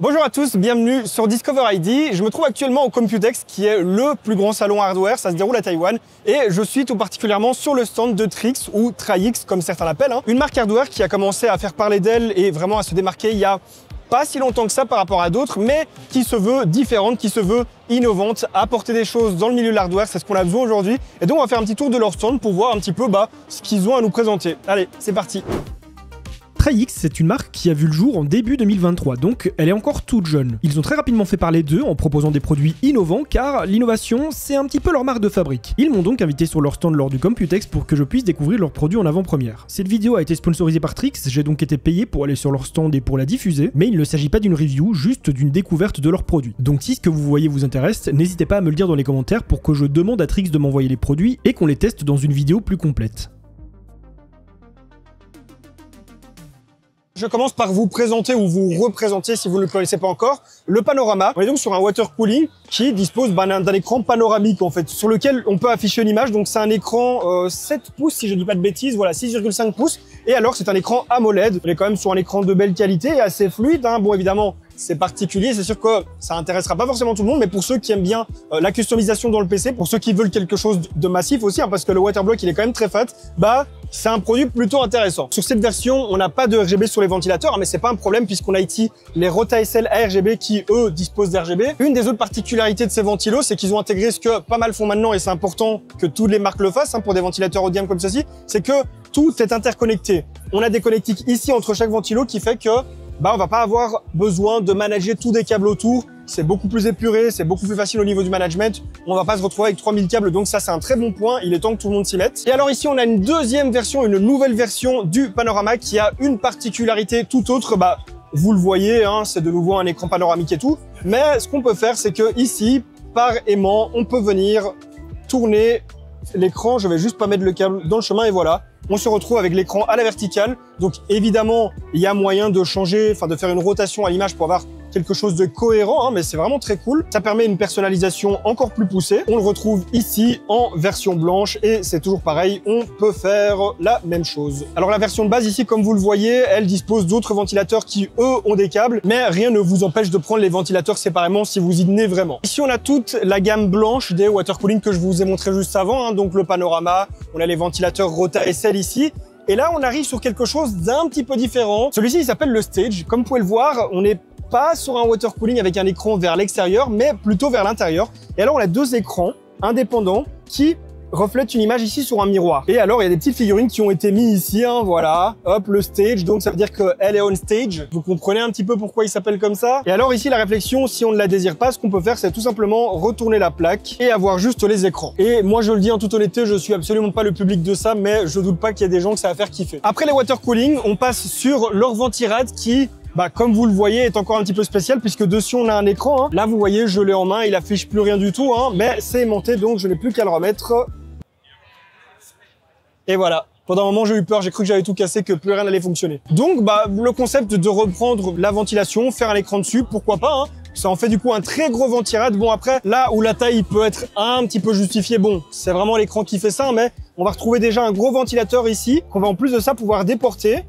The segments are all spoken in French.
Bonjour à tous, bienvenue sur Discover ID. Je me trouve actuellement au Computex qui est le plus grand salon hardware, ça se déroule à Taïwan. Et je suis tout particulièrement sur le stand de Trix ou Tri-X comme certains l'appellent. Une marque hardware qui a commencé à faire parler d'elle et vraiment à se démarquer il y a pas si longtemps que ça par rapport à d'autres, mais qui se veut différente, qui se veut innovante, apporter des choses dans le milieu de l'hardware, c'est ce qu'on a besoin aujourd'hui. Et donc on va faire un petit tour de leur stand pour voir un petit peu ce qu'ils ont à nous présenter. Allez, c'est parti. Tri-X, c'est une marque qui a vu le jour en début 2023, donc elle est encore toute jeune. Ils ont très rapidement fait parler d'eux en proposant des produits innovants, car l'innovation, c'est un petit peu leur marque de fabrique. Ils m'ont donc invité sur leur stand lors du Computex pour que je puisse découvrir leurs produits en avant-première. Cette vidéo a été sponsorisée par Trix, j'ai donc été payé pour aller sur leur stand et pour la diffuser, mais il ne s'agit pas d'une review, juste d'une découverte de leurs produits. Donc si ce que vous voyez vous intéresse, n'hésitez pas à me le dire dans les commentaires pour que je demande à Trix de m'envoyer les produits et qu'on les teste dans une vidéo plus complète. Je commence par vous présenter ou vous représenter, si vous ne le connaissez pas encore, le panorama. On est donc sur un water cooling qui dispose d'un écran panoramique en fait, sur lequel on peut afficher une image. Donc c'est un écran 7 pouces si je dis pas de bêtises, voilà 6,5 pouces. Et alors c'est un écran AMOLED. On est quand même sur un écran de belle qualité et assez fluide. Bon évidemment c'est particulier, c'est sûr que ça intéressera pas forcément tout le monde, mais pour ceux qui aiment bien la customisation dans le PC, pour ceux qui veulent quelque chose de massif aussi, parce que le Waterblock il est quand même très fat, c'est un produit plutôt intéressant. Sur cette version, on n'a pas de RGB sur les ventilateurs, mais c'est pas un problème puisqu'on a ici les Rota-SL ARGB qui eux disposent d'RGB. Une des autres particularités de ces ventilos, c'est qu'ils ont intégré ce que pas mal font maintenant, et c'est important que toutes les marques le fassent pour des ventilateurs haut de gamme comme ceci, c'est que tout est interconnecté. On a des connectiques ici entre chaque ventilo qui fait que on va pas avoir besoin de manager tous des câbles autour. C'est beaucoup plus épuré, c'est beaucoup plus facile au niveau du management. On va pas se retrouver avec 3000 câbles, donc ça c'est un très bon point. Il est temps que tout le monde s'y mette. Et alors ici on a une deuxième version, une nouvelle version du panorama qui a une particularité tout autre. Vous le voyez, c'est de nouveau un écran panoramique et tout. Mais ce qu'on peut faire, c'est que ici, par aimant, on peut venir tourner l'écran. Je vais juste pas mettre le câble dans le chemin et voilà. On se retrouve avec l'écran à la verticale. Donc évidemment, il y a moyen de changer, de faire une rotation à l'image pour avoir quelque chose de cohérent, mais c'est vraiment très cool. Ça permet une personnalisation encore plus poussée. On le retrouve ici en version blanche et c'est toujours pareil, on peut faire la même chose. Alors la version de base ici, comme vous le voyez, elle dispose d'autres ventilateurs qui, eux, ont des câbles, mais rien ne vous empêche de prendre les ventilateurs séparément si vous y tenez vraiment. Ici, on a toute la gamme blanche des water cooling que je vous ai montré juste avant, donc le panorama, on a les ventilateurs Rota-SL ici. Et là, on arrive sur quelque chose d'un petit peu différent. Celui-ci, il s'appelle le Stage. Comme vous pouvez le voir, on n'est pas sur un water cooling avec un écran vers l'extérieur, mais plutôt vers l'intérieur. Et alors, on a deux écrans indépendants qui reflètent une image ici sur un miroir. Et alors, il y a des petites figurines qui ont été mises ici, voilà. Hop, le Stage. Donc, ça veut dire qu'elle est on stage. Vous comprenez un petit peu pourquoi il s'appelle comme ça. Et alors, ici, la réflexion, si on ne la désire pas, ce qu'on peut faire, c'est tout simplement retourner la plaque et avoir juste les écrans. Et moi, je le dis en toute honnêteté, je suis absolument pas le public de ça, mais je doute pas qu'il y ait des gens que ça va faire kiffer. Après les water cooling, on passe sur leur ventirad qui, comme vous le voyez, est encore un petit peu spécial puisque dessus on a un écran. Là, vous voyez, je l'ai en main, il affiche plus rien du tout, mais c'est aimanté, donc je n'ai plus qu'à le remettre. Et voilà. Pendant un moment, j'ai eu peur, j'ai cru que j'avais tout cassé, que plus rien n'allait fonctionner. Donc, le concept de reprendre la ventilation, faire un écran dessus, pourquoi pas, Ça en fait du coup un très gros ventirad. Bon, après, là où la taille peut être un petit peu justifiée, c'est vraiment l'écran qui fait ça, mais on va retrouver déjà un gros ventilateur ici, qu'on va en plus de ça pouvoir déporter.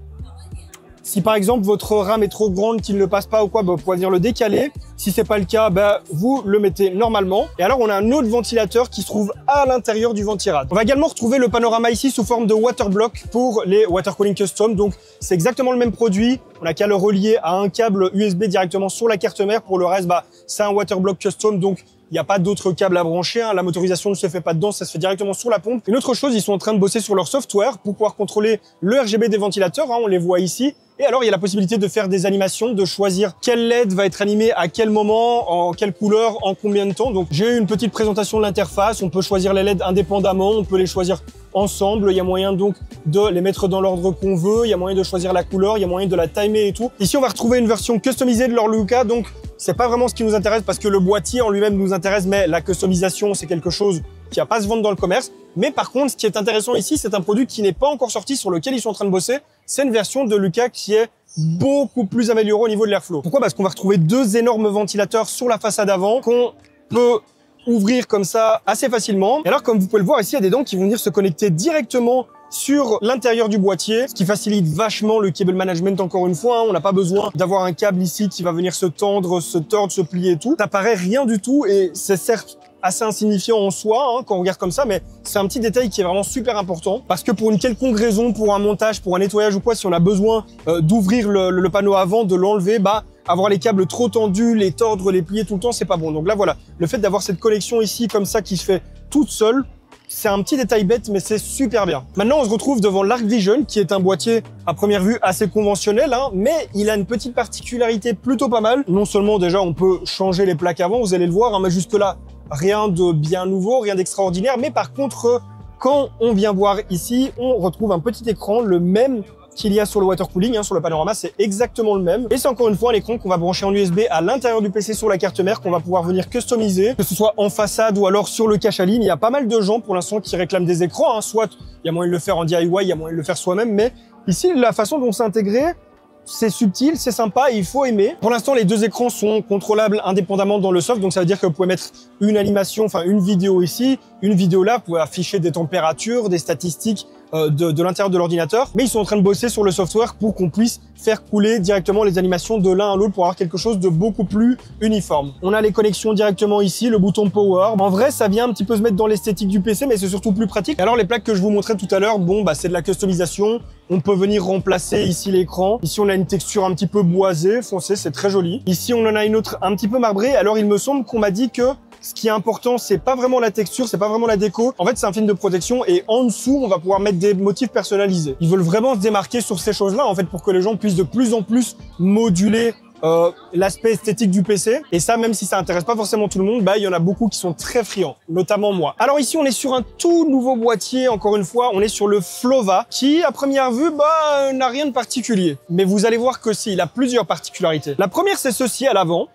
Si par exemple votre rame est trop grande, qu'il ne passe pas ou quoi, vous pouvez venir le décaler. Si c'est pas le cas, vous le mettez normalement. Et alors on a un autre ventilateur qui se trouve à l'intérieur du ventirad. On va également retrouver le panorama ici sous forme de Waterblock pour les water cooling custom. Donc c'est exactement le même produit. On n'a qu'à le relier à un câble USB directement sur la carte mère. Pour le reste, c'est un Waterblock custom. Donc il n'y a pas d'autres câbles à brancher, la motorisation ne se fait pas dedans, ça se fait directement sur la pompe. Une autre chose, ils sont en train de bosser sur leur software pour pouvoir contrôler le RGB des ventilateurs, on les voit ici. Et alors, il y a la possibilité de faire des animations, de choisir quel LED va être animé à quel moment, en quelle couleur, en combien de temps. Donc, j'ai eu une petite présentation de l'interface. On peut choisir les LED indépendamment, on peut les choisir ensemble. Il y a moyen donc de les mettre dans l'ordre qu'on veut. Il y a moyen de choisir la couleur, il y a moyen de la timer et tout. Ici, on va retrouver une version customisée de leur Luca. Donc, c'est pas vraiment ce qui nous intéresse parce que le boîtier en lui-même nous intéresse, mais la customisation, c'est quelque chose qui va pas se vendre dans le commerce. Mais par contre, ce qui est intéressant ici, c'est un produit qui n'est pas encore sorti, sur lequel ils sont en train de bosser. C'est une version de Luca qui est beaucoup plus améliorée au niveau de l'airflow. Pourquoi? Parce qu'on va retrouver deux énormes ventilateurs sur la façade avant qu'on peut ouvrir comme ça assez facilement. Et alors, comme vous pouvez le voir ici, il y a des dents qui vont venir se connecter directement sur l'intérieur du boîtier, ce qui facilite vachement le cable management encore une fois. On n'a pas besoin d'avoir un câble ici qui va venir se tendre, se tordre, se plier et tout. Ça paraît rien du tout et c'est certes assez insignifiant en soi quand on regarde comme ça, mais c'est un petit détail qui est vraiment super important parce que pour une quelconque raison, pour un montage, pour un nettoyage ou quoi, si on a besoin d'ouvrir le panneau avant, de l'enlever, avoir les câbles trop tendus, les tordre, les plier tout le temps, c'est pas bon. Donc là voilà, le fait d'avoir cette connexion ici comme ça qui se fait toute seule, c'est un petit détail bête, mais c'est super bien. Maintenant, on se retrouve devant l'Arcvision, qui est un boîtier à première vue assez conventionnel, mais il a une petite particularité plutôt pas mal. Non seulement déjà, on peut changer les plaques avant, vous allez le voir, mais jusque là, rien de bien nouveau, rien d'extraordinaire. Mais par contre, quand on vient voir ici, on retrouve un petit écran, le même qu'il y a sur le water cooling, sur le panorama, c'est exactement le même. Et c'est encore une fois un écran qu'on va brancher en USB à l'intérieur du PC sur la carte mère, qu'on va pouvoir venir customiser, que ce soit en façade ou alors sur le cache à ligne. Il y a pas mal de gens pour l'instant qui réclament des écrans, soit il y a moyen de le faire en DIY, il y a moyen de le faire soi-même, mais ici, la façon dont c'est intégré, c'est subtil, c'est sympa, il faut aimer. Pour l'instant, les deux écrans sont contrôlables indépendamment dans le soft, donc ça veut dire que vous pouvez mettre une animation, enfin une vidéo ici, une vidéo là, vous pouvez afficher des températures, des statistiques de l'intérieur de l'ordinateur. Mais ils sont en train de bosser sur le software pour qu'on puisse faire couler directement les animations de l'un à l'autre pour avoir quelque chose de beaucoup plus uniforme. On a les connexions directement ici, le bouton power. En vrai, ça vient un petit peu se mettre dans l'esthétique du PC, mais c'est surtout plus pratique. Alors les plaques que je vous montrais tout à l'heure, c'est de la customisation. On peut venir remplacer ici l'écran. Ici, on a une texture un petit peu boisée, foncée, c'est très joli. Ici, on en a une autre un petit peu marbrée. Alors, il me semble qu'on m'a dit que ce qui est important, c'est pas vraiment la texture, c'est pas vraiment la déco. En fait, c'est un film de protection et en dessous, on va pouvoir mettre des motifs personnalisés. Ils veulent vraiment se démarquer sur ces choses-là, en fait, pour que les gens puissent de plus en plus moduler l'aspect esthétique du PC. Et ça, même si ça intéresse pas forcément tout le monde, il y en a beaucoup qui sont très friands, notamment moi. Alors ici, on est sur un tout nouveau boîtier, encore une fois, on est sur le Flova, qui, à première vue, n'a rien de particulier. Mais vous allez voir que si, il a plusieurs particularités. La première, c'est ceci à l'avant,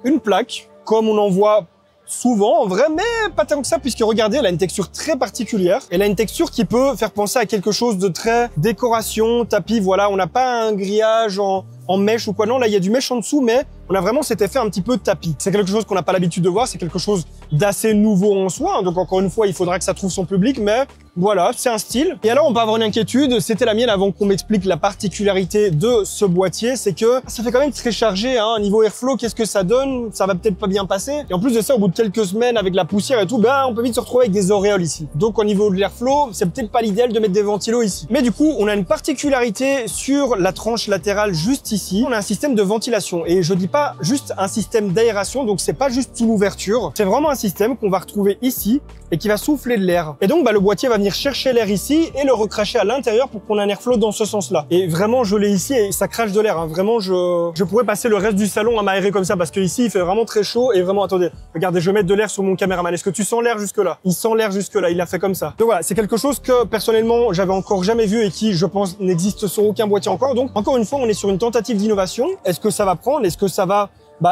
une plaque, comme on en voit souvent, en vrai, mais pas tant que ça, puisque regardez, elle a une texture très particulière. Elle a une texture qui peut faire penser à quelque chose de très décoration, tapis, voilà. On n'a pas un grillage en mèche ou quoi, non, là, il y a du mèche en dessous, mais on a vraiment cet effet un petit peu tapis. C'est quelque chose qu'on n'a pas l'habitude de voir, c'est quelque chose d'assez nouveau en soi, donc encore une fois, il faudra que ça trouve son public, mais voilà, c'est un style. Et alors, on peut avoir une inquiétude, c'était la mienne avant qu'on m'explique la particularité de ce boîtier, c'est que ça fait quand même très chargé, niveau airflow, qu'est-ce que ça donne? Ça va peut-être pas bien passer. Et en plus de ça, au bout de quelques semaines, avec la poussière et tout, on peut vite se retrouver avec des auréoles ici. Donc, au niveau de l'airflow, c'est peut-être pas l'idéal de mettre des ventilos ici. Mais du coup, on a une particularité sur la tranche latérale juste ici. On a un système de ventilation. Et je dis pas juste un système d'aération, donc c'est pas juste une ouverture. C'est vraiment un système qu'on va retrouver ici et qui va souffler de l'air. Et donc, le boîtier va venir chercher l'air ici et le recracher à l'intérieur pour qu'on ait un airflow dans ce sens-là. Et vraiment, je l'ai ici et ça crache de l'air. Vraiment, je pourrais passer le reste du salon à m'aérer comme ça parce que ici, il fait vraiment très chaud et vraiment, attendez, regardez, je vais mettre de l'air sur mon caméraman. Est-ce que tu sens l'air jusque-là? Il sent l'air jusque-là, il a fait comme ça. Donc voilà, c'est quelque chose que personnellement, j'avais encore jamais vu et qui, je pense, n'existe sur aucun boîtier encore. Donc, encore une fois, on est sur une tentative d'innovation. Est-ce que ça va prendre? Est-ce que ça va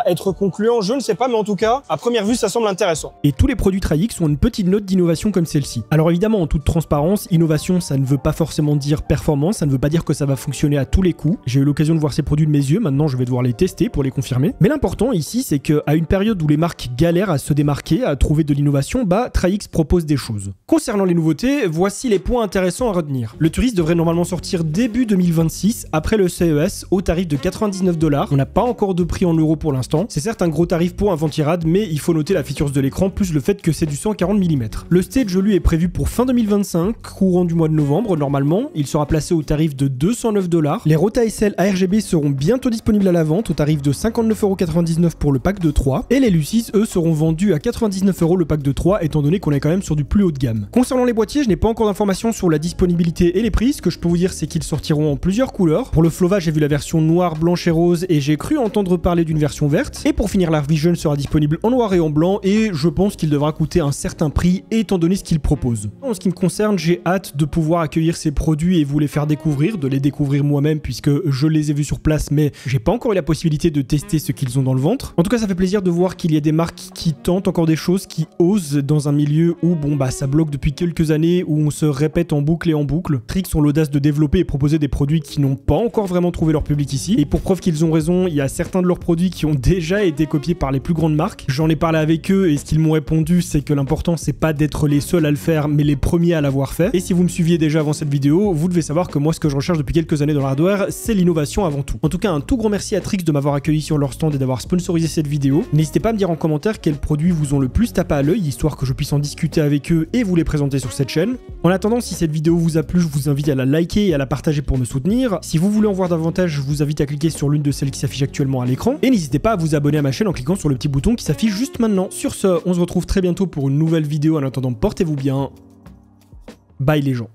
être concluant, je ne sais pas, mais en tout cas, à première vue, ça semble intéressant. Et tous les produits Traix ont une petite note d'innovation comme celle-ci. Alors évidemment, en toute transparence, innovation, ça ne veut pas forcément dire performance, ça ne veut pas dire que ça va fonctionner à tous les coups. J'ai eu l'occasion de voir ces produits de mes yeux, maintenant je vais devoir les tester pour les confirmer. Mais l'important ici, c'est qu'à une période où les marques galèrent à se démarquer, à trouver de l'innovation, Traix propose des choses. Concernant les nouveautés, voici les points intéressants à retenir. Le Turris devrait normalement sortir début 2026, après le CES, au tarif de 99 $. On n'a pas encore de prix en euros pour l'instant. C'est certes un gros tarif pour un ventirad, mais il faut noter la features de l'écran plus le fait que c'est du 140 mm. Le stage, lui, est prévu pour fin 2025, courant du mois de novembre normalement. Il sera placé au tarif de 209 $. Les Rota SL ARGB seront bientôt disponibles à la vente au tarif de 59,99 € pour le pack de 3. Et les Lucis, eux, seront vendus à 99 € le pack de 3, étant donné qu'on est quand même sur du plus haut de gamme. Concernant les boîtiers, je n'ai pas encore d'informations sur la disponibilité et les prix. Ce que je peux vous dire, c'est qu'ils sortiront en plusieurs couleurs. Pour le Flova, j'ai vu la version noire, blanche et rose, et j'ai cru entendre parler d'une version verte. Et pour finir, l'Arcvision sera disponible en noir et en blanc, et je pense qu'il devra coûter un certain prix étant donné ce qu'il propose. En ce qui me concerne, j'ai hâte de pouvoir accueillir ces produits et vous les faire découvrir, de les découvrir moi-même puisque je les ai vus sur place, mais j'ai pas encore eu la possibilité de tester ce qu'ils ont dans le ventre. En tout cas, ça fait plaisir de voir qu'il y a des marques qui tentent encore des choses, qui osent dans un milieu où ça bloque depuis quelques années, où on se répète en boucle et en boucle. Trix ont l'audace de développer et proposer des produits qui n'ont pas encore vraiment trouvé leur public ici. Et pour preuve qu'ils ont raison, il y a certains de leurs produits qui ont ont déjà été copiés par les plus grandes marques. J'en ai parlé avec eux et ce qu'ils m'ont répondu, c'est que l'important c'est pas d'être les seuls à le faire, mais les premiers à l'avoir fait. Et si vous me suiviez déjà avant cette vidéo, vous devez savoir que moi ce que je recherche depuis quelques années dans le hardware, c'est l'innovation avant tout. En tout cas, un tout grand merci à Trix de m'avoir accueilli sur leur stand et d'avoir sponsorisé cette vidéo. N'hésitez pas à me dire en commentaire quels produits vous ont le plus tapé à l'œil, histoire que je puisse en discuter avec eux et vous les présenter sur cette chaîne. En attendant, si cette vidéo vous a plu, je vous invite à la liker et à la partager pour me soutenir. Si vous voulez en voir davantage, je vous invite à cliquer sur l'une de celles qui s'affiche actuellement à l'écran. Et n'hésitez pas à vous abonner à ma chaîne en cliquant sur le petit bouton qui s'affiche juste maintenant. Sur ce, on se retrouve très bientôt pour une nouvelle vidéo. En attendant, portez-vous bien. Bye les gens.